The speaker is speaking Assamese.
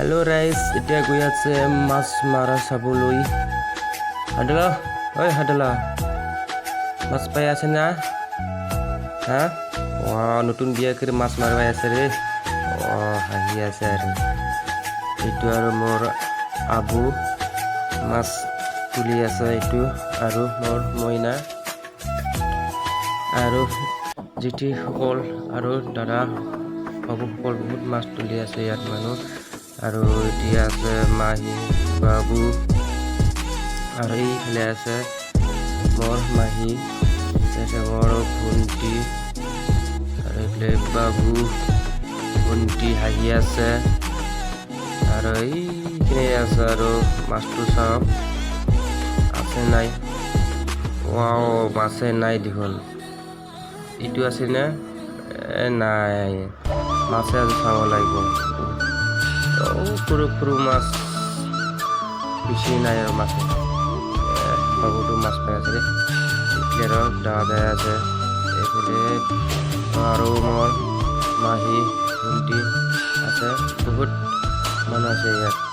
হেল্ল' ৰাইজ, এতিয়া গৈ আছে মাছ মাৰা চাবলৈ। হাদলা, ঐ হাদলা, মাছ পাই আছে না? হা নতুন বিয়া কৰি মাছ মাৰিব আছে ৰে। হাঁহি আছে আৰু এইটো আৰু মোৰ আবু মাছ তুলি আছে এইটো, আৰু মোৰ মইনা আৰু জেঠীসকল আৰু দাদা বাবুসকল বহুত মাছ তুলি আছে ইয়াত মানুহ। আৰু এতিয়া আছে মাহী বাবু, আৰু এইফালে আছে মোৰ মাহী, মোৰ ভণ্টি, আৰু এইফালে বাবু ভণ্টি হাঁহি আছে। আৰু এইখিনি আছে আৰু মাছটো চাওক আছে নাই। মাছে নাই দেখোন। এইটো আছে নে? নাই, মাছে আজি চাব লাগিব। সৰু সৰু মাছ বেছি নাই আৰু মাছ বাবুটো মাছ পাই আছে দেই। এইফালে আৰু দাদাই আছে, এইফালে আৰু মোৰ মাহী ভণ্টি আছে, বহুত মানুহ আছে ইয়াত।